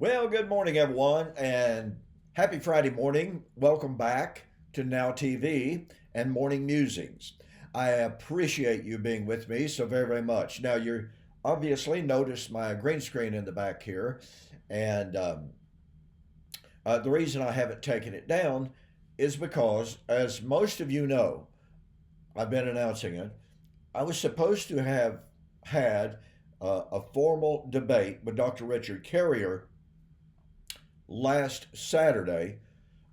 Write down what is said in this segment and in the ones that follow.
Well, good morning, everyone, and happy Friday morning. Welcome back to Now TV and Morning Musings. I appreciate you being with me so very, very much. Now, you obviously noticed my green screen in the back here, and the reason I haven't taken it down is because, as most of you know, I've been announcing it. I was supposed to have had a formal debate with Dr. Richard Carrier last Saturday,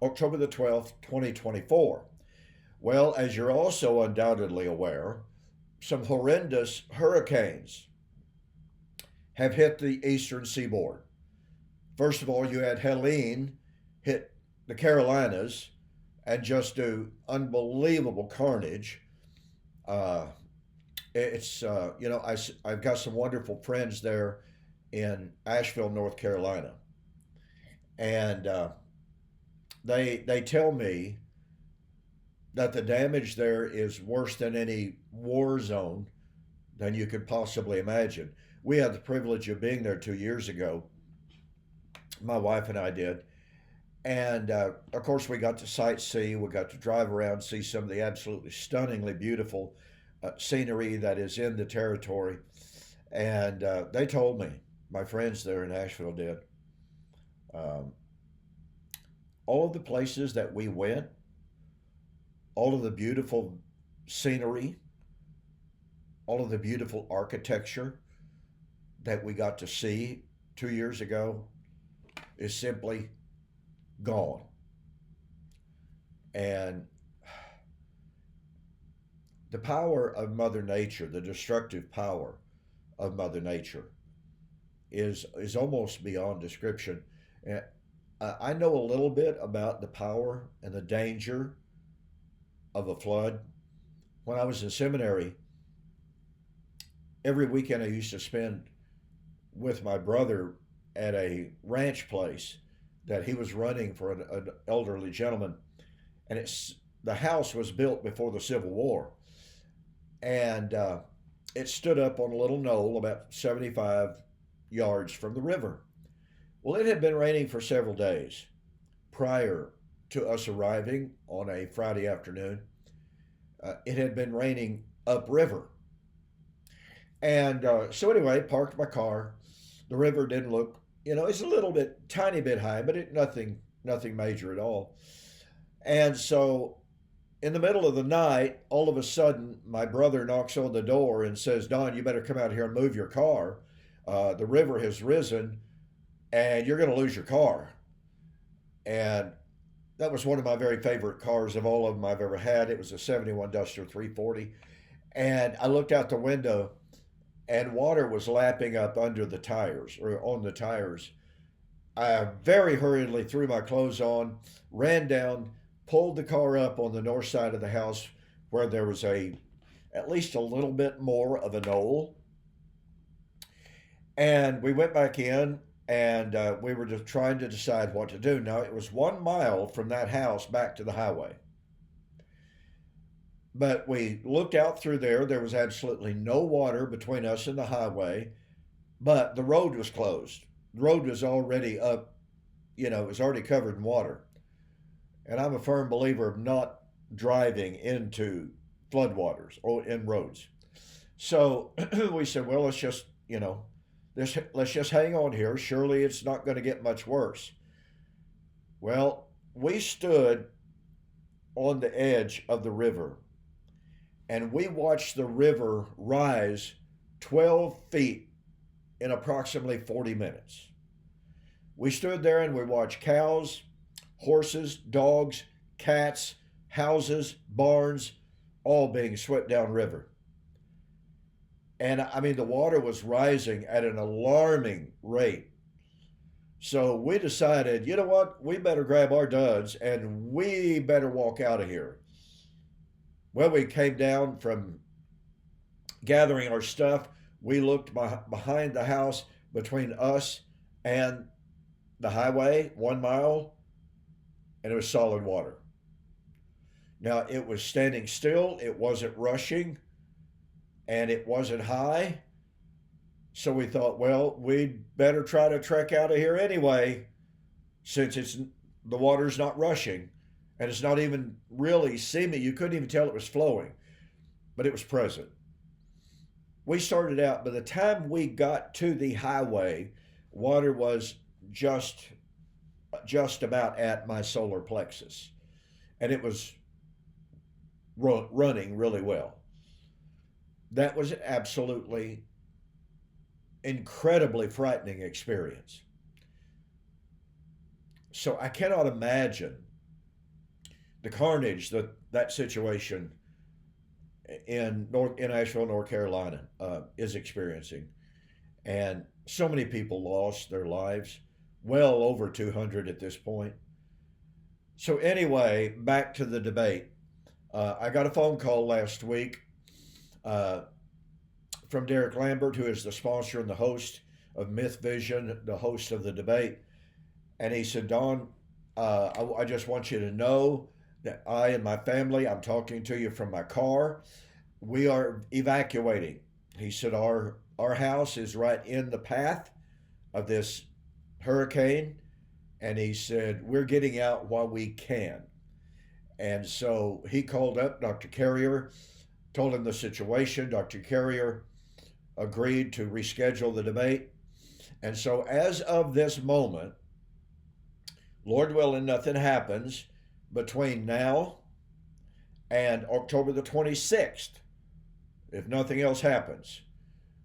October the 12th, 2024. Well, as you're also undoubtedly aware, some horrendous hurricanes have hit the eastern seaboard. First of all, you had Helene hit the Carolinas and just do unbelievable carnage. Uh, I've got some wonderful friends there in Asheville, North Carolina, and they tell me that the damage there is worse than any war zone than you could possibly imagine. We had the privilege of being there 2 years ago. My wife and I did. And of course, we got to sightsee. We got to drive around, see some of the absolutely stunningly beautiful scenery that is in the territory. And they told me, my friends there in Asheville did, um, all of the places that we went, all of the beautiful scenery, all of the beautiful architecture that we got to see 2 years ago is simply gone. And the power of Mother Nature, the destructive power of Mother Nature, is almost beyond description. And I know a little bit about the power and the danger of a flood. When I was in seminary, every weekend I used to spend with my brother at a ranch place that he was running for an elderly gentleman, and the house was built before the Civil War, and it stood up on a little knoll about 75 yards from the river. Well, it had been raining for several days prior to us arriving on a Friday afternoon. It had been raining upriver, and so anyway, parked my car. The river didn't look, it's a little bit, tiny bit high, but nothing major at all. And so, in the middle of the night, all of a sudden, my brother knocks on the door and says, "Don, you better come out here and move your car. The river has risen, and you're going to lose your car." And that was one of my very favorite cars of all of them I've ever had. It was a '71 Duster 340, and I looked out the window and water was lapping up under the tires or on the tires. I very hurriedly threw my clothes on, ran down, pulled the car up on the north side of the house where there was at least a little bit more of a knoll, and we went back in and we were just trying to decide what to do. Now it was 1 mile from that house back to the highway. But we looked out through there. There was absolutely no water between us and the highway, but the road was closed. The road was already up, it was already covered in water. And I'm a firm believer of not driving into floodwaters or in roads. So we said, well, let's just hang on here. Surely it's not going to get much worse. Well, we stood on the edge of the river and we watched the river rise 12 feet in approximately 40 minutes. We stood there and we watched cows, horses, dogs, cats, houses, barns, all being swept down river. And I mean, the water was rising at an alarming rate. So we decided, you know what, we better grab our duds and we better walk out of here. Well, we came down from gathering our stuff. We looked behind the house between us and the highway, 1 mile, and it was solid water. Now, it was standing still, it wasn't rushing, and it wasn't high. So we thought, well, we'd better try to trek out of here anyway, since the water's not rushing, and it's not even really seeming. You couldn't even tell it was flowing, but it was present. We started out. By the time we got to the highway, water was just just about at my solar plexus, and it was running really well. That was an absolutely incredibly frightening experience. So I cannot imagine the carnage that that situation in Asheville, North Carolina, is experiencing, and so many people lost their lives, well over 200 at this point. So anyway, back to the debate. I got a phone call last week uh, from Derek Lambert, who is the sponsor and the host of Myth Vision, the host of the debate. And he said, Don, I just want you to know that I and my family, I'm talking to you from my car, we are evacuating. He said, our house is right in the path of this hurricane. And he said, we're getting out while we can. And so he called up Dr. Carrier, told him the situation. Dr. Carrier agreed to reschedule the debate. And so, as of this moment, Lord willing, nothing happens between now and October the 26th, if nothing else happens.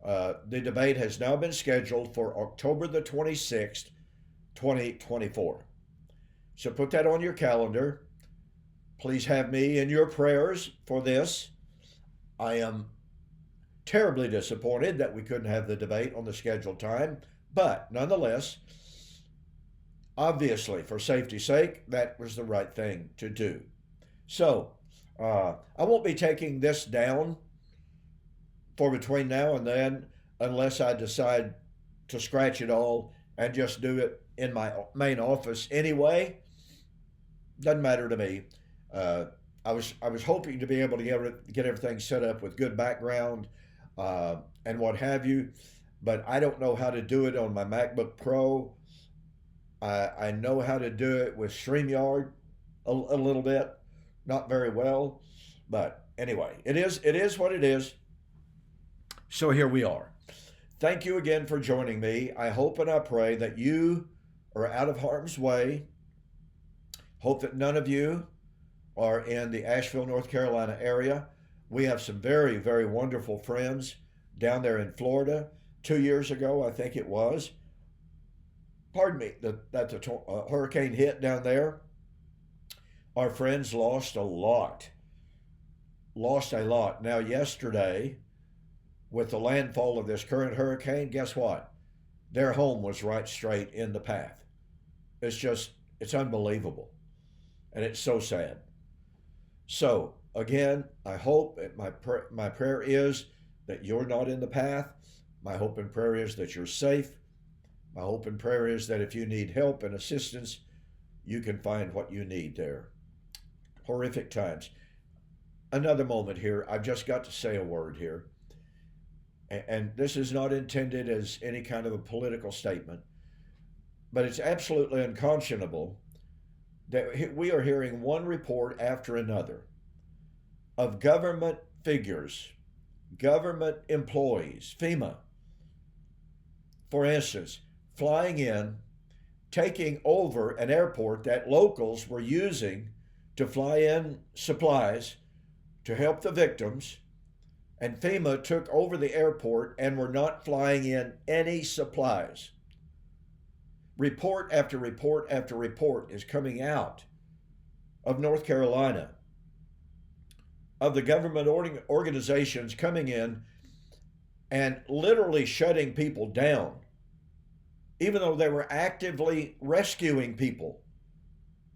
The debate has now been scheduled for October the 26th, 2024. So put that on your calendar. Please have me in your prayers for this. I am terribly disappointed that we couldn't have the debate on the scheduled time, but nonetheless, obviously, for safety's sake, that was the right thing to do. So, I won't be taking this down for between now and then unless I decide to scratch it all and just do it in my main office anyway. Doesn't matter to me. I was hoping to be able to get everything set up with good background and what have you, but I don't know how to do it on my MacBook Pro. I know how to do it with StreamYard a little bit, not very well, but anyway, it is what it is. So here we are. Thank you again for joining me. I hope and I pray that you are out of harm's way. Hope that none of you are in the Asheville, North Carolina area. We have some very, very wonderful friends down there in Florida. 2 years ago, I think it was, pardon me, that the hurricane hit down there. Our friends lost a lot. Now, yesterday, with the landfall of this current hurricane, guess what? Their home was right straight in the path. It's unbelievable. And it's so sad. So, again, I hope, my prayer is that you're not in the path. My hope and prayer is that you're safe. My hope and prayer is that if you need help and assistance, you can find what you need there. Horrific times. Another moment here. I've just got to say a word here. And this is not intended as any kind of a political statement, but it's absolutely unconscionable that we are hearing one report after another of government figures, government employees, FEMA, for instance, flying in, taking over an airport that locals were using to fly in supplies to help the victims, and FEMA took over the airport and were not flying in any supplies. Report after report after report is coming out of North Carolina of the government organizations coming in and literally shutting people down, even though they were actively rescuing people,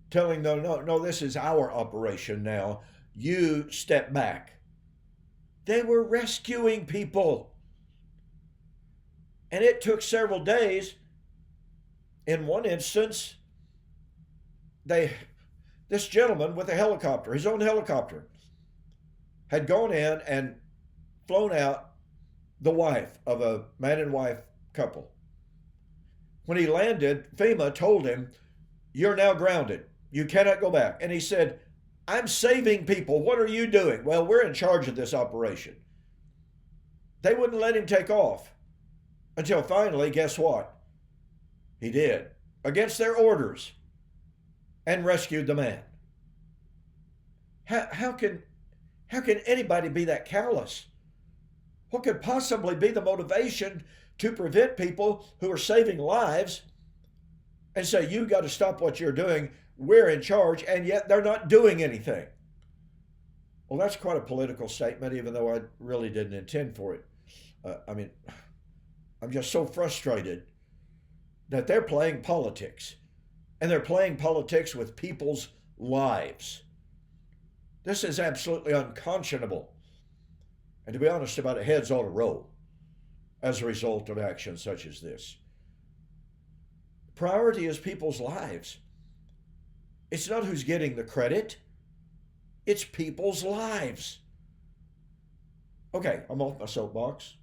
telling them, no, this is our operation now. You step back. They were rescuing people. And it took several days. In one instance, this gentleman with a helicopter, his own helicopter, had gone in and flown out the wife of a man and wife couple. When he landed, FEMA told him, "You're now grounded. You cannot go back." And he said, "I'm saving people. What are you doing?" "Well, we're in charge of this operation." They wouldn't let him take off until finally, guess what? He did, against their orders, and rescued the man. How can anybody be that callous? What could possibly be the motivation to prevent people who are saving lives and say, "You got to stop what you're doing, we're in charge," and yet they're not doing anything? Well, that's quite a political statement, even though I really didn't intend for it. I'm just so frustrated that they're playing politics, and they're playing politics with people's lives. This is absolutely unconscionable. And to be honest about it, heads ought to roll as a result of actions such as this. Priority is people's lives. It's not who's getting the credit. It's people's lives. Okay, I'm off my soapbox,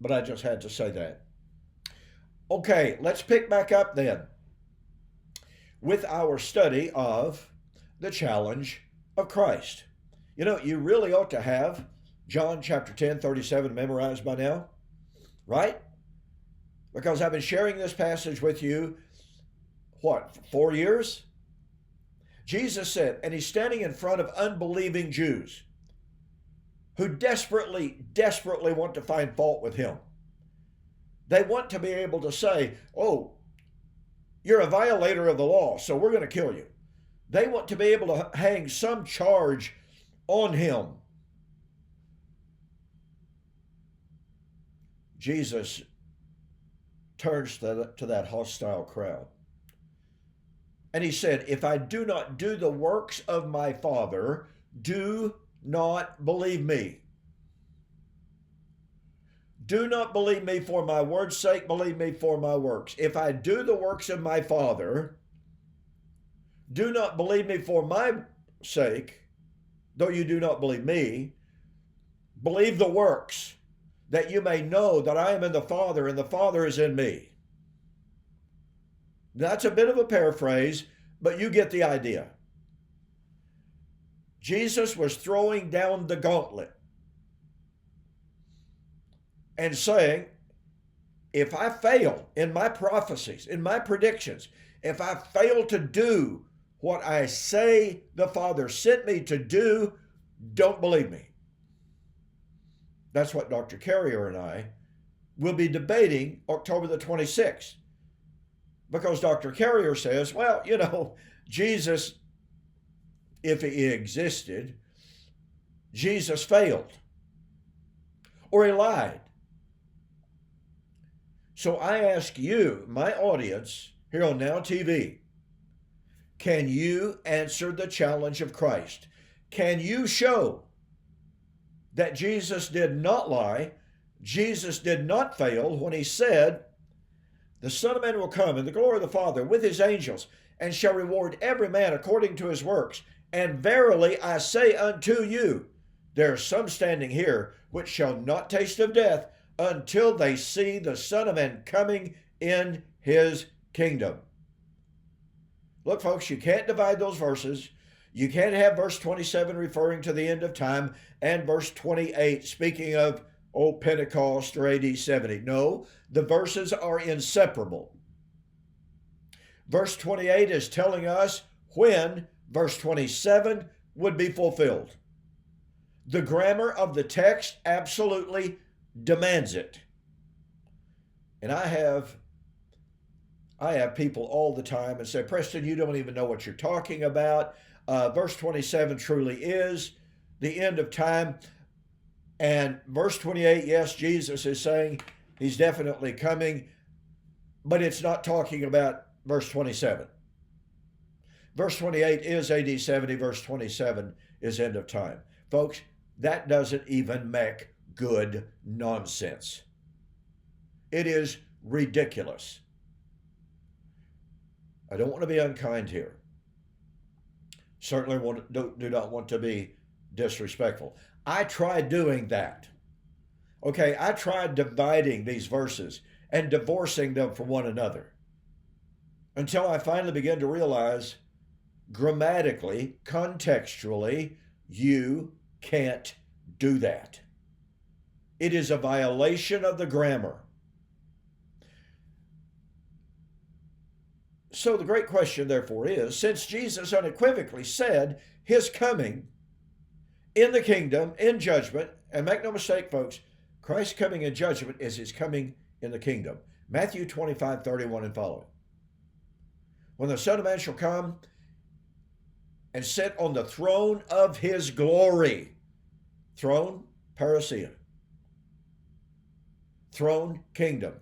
but I just had to say that. Okay, let's pick back up then with our study of the challenge of Christ. You know, you really ought to have John chapter 10, 37 memorized by now, right? Because I've been sharing this passage with you, 4 years? Jesus said, and he's standing in front of unbelieving Jews who desperately want to find fault with him. They want to be able to say, "Oh, you're a violator of the law, so we're going to kill you." They want to be able to hang some charge on him. Jesus turns to that hostile crowd. And he said, "If I do not do the works of my Father, do not believe me. Do not believe me for my word's sake, believe me for my works. If I do the works of my Father, do not believe me for my sake, though you do not believe me. Believe the works, that you may know that I am in the Father and the Father is in me." That's a bit of a paraphrase, but you get the idea. Jesus was throwing down the gauntlet and saying, if I fail in my prophecies, in my predictions, if I fail to do what I say the Father sent me to do, don't believe me. That's what Dr. Carrier and I will be debating October the 26th. Because Dr. Carrier says, well, you know, Jesus, if he existed, Jesus failed or he lied. So I ask you, my audience here on Now TV, can you answer the challenge of Christ? Can you show that Jesus did not lie, Jesus did not fail when he said, "The Son of Man will come in the glory of the Father with his angels, and shall reward every man according to his works. And verily I say unto you, there are some standing here which shall not taste of death until they see the Son of Man coming in his kingdom." Look, folks, you can't divide those verses. You can't have verse 27 referring to the end of time and verse 28 speaking of Pentecost or AD 70. No, the verses are inseparable. Verse 28 is telling us when verse 27 would be fulfilled. The grammar of the text absolutely demands it. And I have people all the time and say, "Preston, you don't even know what you're talking about. Verse 27 truly is the end of time." And verse 28, yes, Jesus is saying he's definitely coming, but it's not talking about verse 27. Verse 28 is AD 70, verse 27 is end of time. Folks, that doesn't even make good nonsense. It is ridiculous. I don't want to be unkind here. Certainly do not want to be disrespectful. I tried doing that. Okay, I tried dividing these verses and divorcing them from one another until I finally began to realize grammatically, contextually, you can't do that. It is a violation of the grammar. So the great question, therefore, is since Jesus unequivocally said his coming in the kingdom, in judgment, and make no mistake, folks, Christ's coming in judgment is his coming in the kingdom. Matthew 25:31 and following. When the Son of Man shall come and sit on the throne of his glory. Throne, parousia. Throne, kingdom.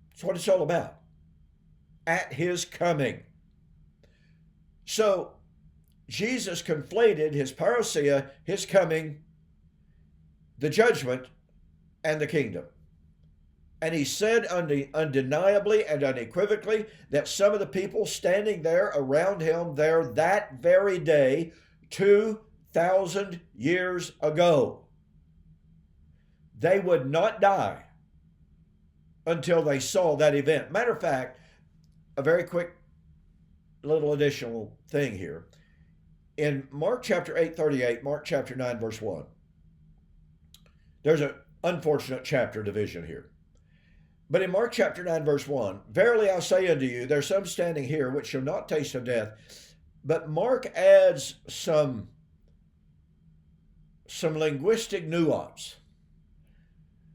That's what it's all about. At his coming. So, Jesus conflated his parousia, his coming, the judgment, and the kingdom. And he said undeniably and unequivocally that some of the people standing there around him there that very day, 2,000 years ago, they would not die until they saw that event. Matter of fact, a very quick little additional thing here. In Mark chapter 8:38, Mark chapter 9, verse 1, there's an unfortunate chapter division here. But in Mark chapter 9, verse 1, verily I say unto you, there are some standing here which shall not taste of death. But Mark adds some linguistic nuance.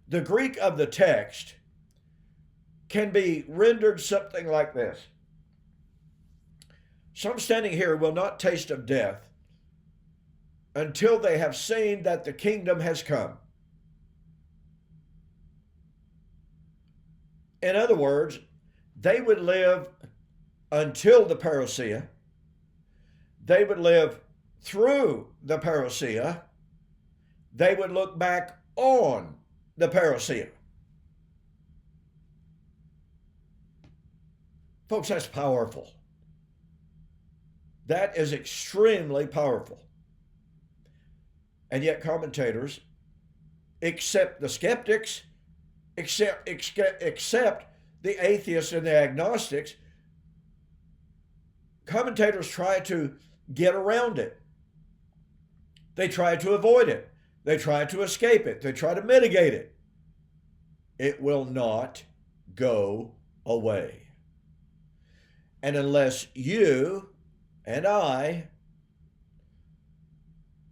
The Greek of the text can be rendered something like this. Some standing here will not taste of death until they have seen that the kingdom has come. In other words, they would live until the parousia. They would live through the parousia. They would look back on the parousia. Folks, that's powerful. That is extremely powerful. And yet commentators, except the skeptics, except the atheists and the agnostics, commentators try to get around it. They try to avoid it. They try to escape it. They try to mitigate it. It will not go away. And unless you and I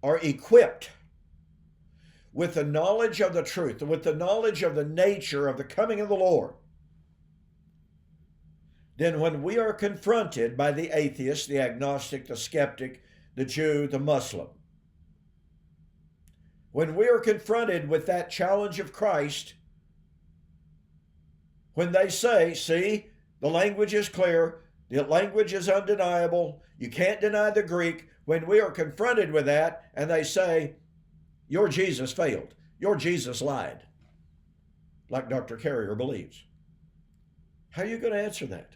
are equipped with the knowledge of the truth, with the knowledge of the nature of the coming of the Lord, then when we are confronted by the atheist, the agnostic, the skeptic, the Jew, the Muslim, when we are confronted with that challenge of Christ, when they say, see, the language is clear, the language is undeniable, you can't deny the Greek, when we are confronted with that and they say, your Jesus failed, your Jesus lied, like Dr. Carrier believes, how are you going to answer that?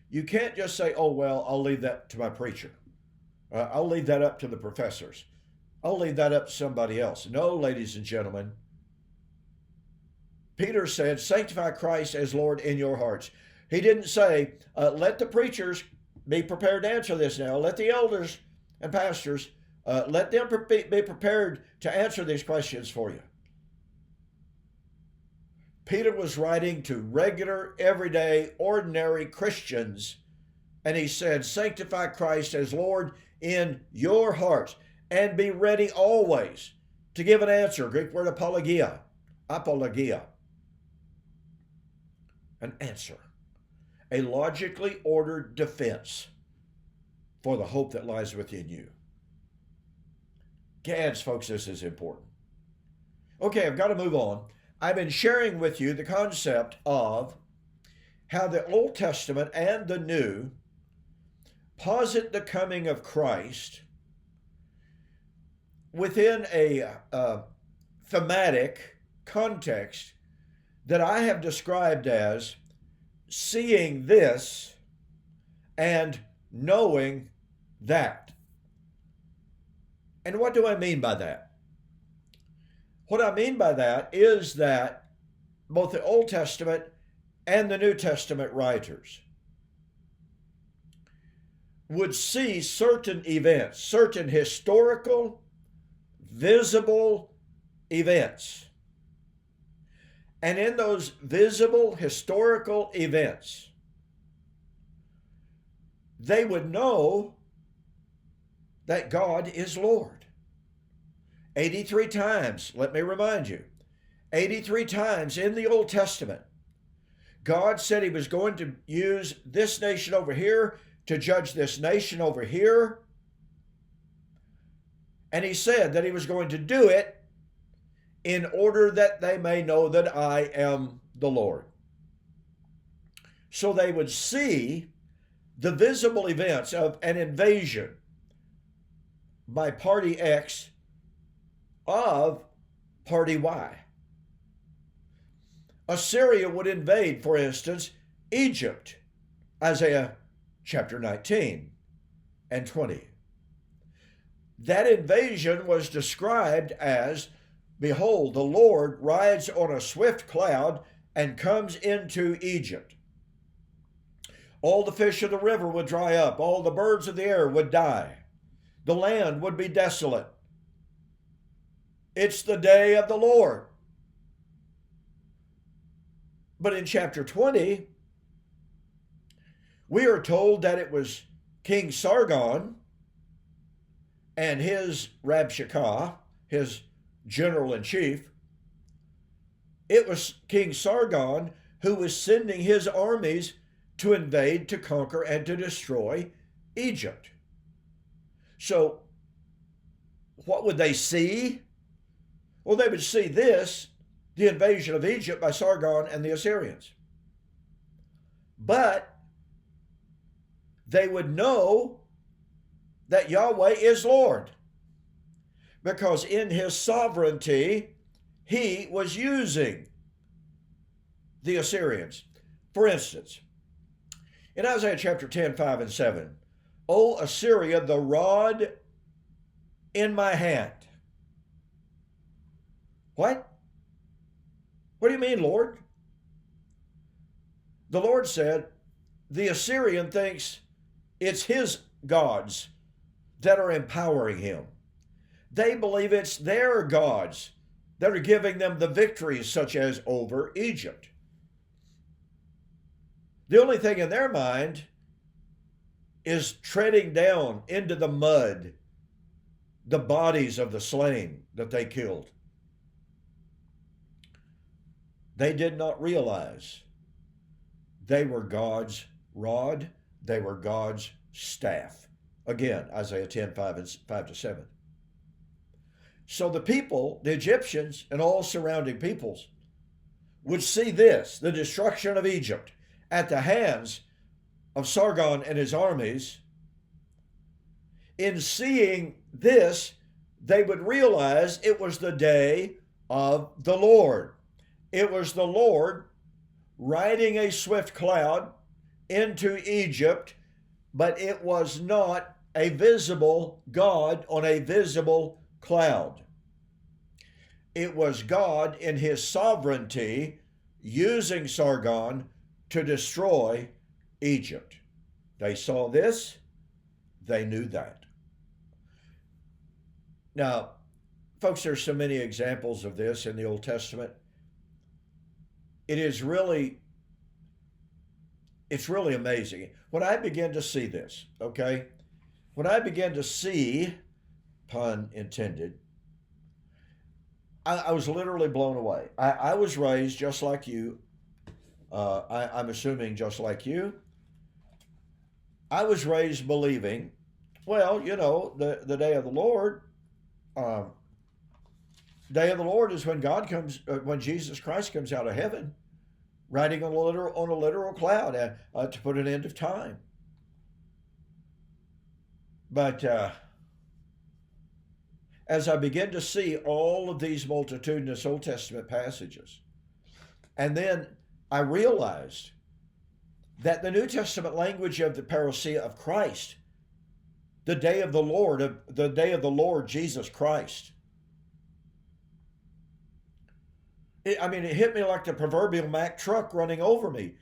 You can't just say, oh, well, I'll leave that to my preacher. I'll leave that up to the professors. I'll leave that up to somebody else. No, ladies and gentlemen. Peter said, sanctify Christ as Lord in your hearts. He didn't say, let the preachers be prepared to answer this now. Let the elders and pastors, let them be prepared to answer these questions for you. Peter was writing to regular, everyday, ordinary Christians, and he said, sanctify Christ as Lord in your hearts, and be ready always to give an answer. Greek word apologia, an answer, a logically ordered defense for the hope that lies within you. Gads, folks, this is important. Okay, I've got to move on. I've been sharing with you the concept of how the Old Testament and the New posit the coming of Christ within a thematic context that I have described as seeing this and knowing that. And what do I mean by that? What I mean by that is that both the Old Testament and the New Testament writers would see certain events, certain historical, visible events. And in those visible historical events, they would know that God is Lord. 83 times, let me remind you, 83 times in the Old Testament, God said he was going to use this nation over here to judge this nation over here. And he said that he was going to do it in order that they may know that I am the Lord. So they would see the visible events of an invasion by party X of party Y. Assyria would invade, for instance, Egypt, Isaiah chapter 19 and 20. That invasion was described as, behold, the Lord rides on a swift cloud and comes into Egypt. All the fish of the river would dry up. All the birds of the air would die. The land would be desolate. It's the day of the Lord. But in chapter 20, we are told that it was King Sargon and his Rabshakeh, his general-in-chief. It was King Sargon who was sending his armies to invade, to conquer, and to destroy Egypt. So, what would they see? Well, they would see this, the invasion of Egypt by Sargon and the Assyrians. But they would know that Yahweh is Lord, because in his sovereignty, he was using the Assyrians. For instance, in Isaiah chapter 10, 5 and 7, O Assyria, the rod in my hand. What? What do you mean, Lord? The Lord said, the Assyrian thinks it's his gods that are empowering him. They believe it's their gods that are giving them the victories, such as over Egypt. The only thing in their mind is treading down into the mud the bodies of the slain that they killed. They did not realize they were God's rod, they were God's staff. Again, Isaiah 10, 5 to 7. So the people, the Egyptians and all surrounding peoples, would see this, the destruction of Egypt, at the hands of Sargon and his armies. In seeing this, they would realize it was the day of the Lord. It was the Lord riding a swift cloud into Egypt, but it was not a visible God on a visible cloud. It was God in his sovereignty using Sargon to destroy Egypt. They saw this, they knew that. Now, folks, there's so many examples of this in the Old Testament. It's really amazing. When I began to see this, okay, when I began to see, pun intended, I was literally blown away. I was raised just like you. I'm assuming just like you. I was raised believing, well, you know, the day of the Lord, day of the Lord is when God comes, when Jesus Christ comes out of heaven, riding on a literal cloud to put an end of time. But as I begin to see all of these multitudinous Old Testament passages, and then I realized that the New Testament language of the parousia of Christ, the day of the Lord Jesus Christ, It hit me like the proverbial Mack truck running over me.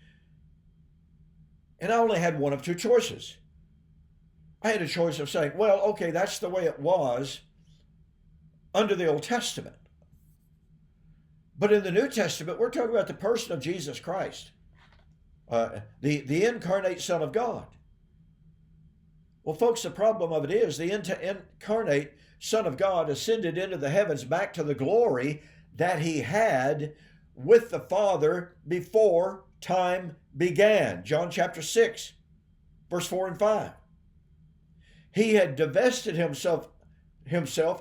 And I only had one of two choices. I had a choice of saying, well, okay, that's the way it was under the Old Testament. But in the New Testament, we're talking about the person of Jesus Christ, the incarnate Son of God. Well, folks, the problem of it is the incarnate Son of God ascended into the heavens back to the glory that he had with the Father before time began. John chapter 6, verse 4 and 5. He had divested himself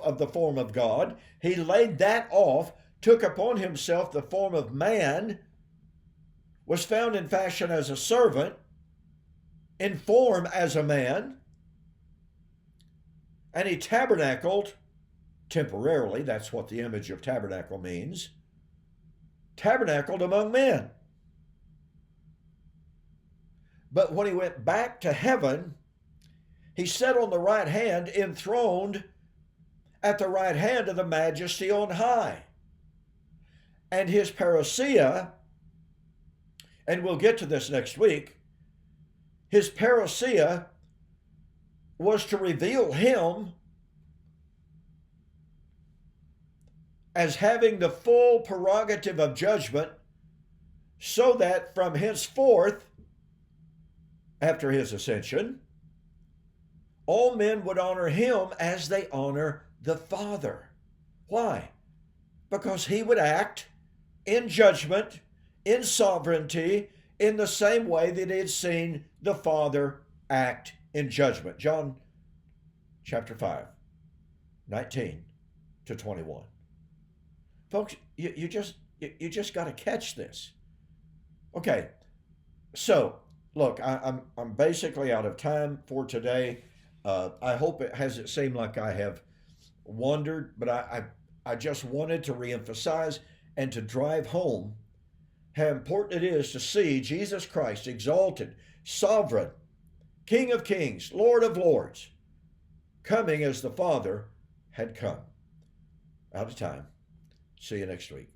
of the form of God. He laid that off, took upon himself the form of man, was found in fashion as a servant, in form as a man, and he tabernacled temporarily. That's what the image of tabernacle means. Tabernacled among men. But when he went back to heaven, he sat on the right hand, enthroned at the right hand of the Majesty on high. And his parousia, and we'll get to this next week, his parousia was to reveal him as having the full prerogative of judgment, so that from henceforth, after his ascension, all men would honor him as they honor the Father. Why? Because he would act in judgment, in sovereignty, in the same way that he had seen the Father act in judgment. John chapter 5, 19 to 21. Folks, you just got to catch this. Okay, so look, I'm basically out of time for today. I hope it hasn't seemed like I have wandered, but I just wanted to reemphasize and to drive home how important it is to see Jesus Christ exalted, sovereign, King of kings, Lord of lords, coming as the Father had come. Out of time. See you next week.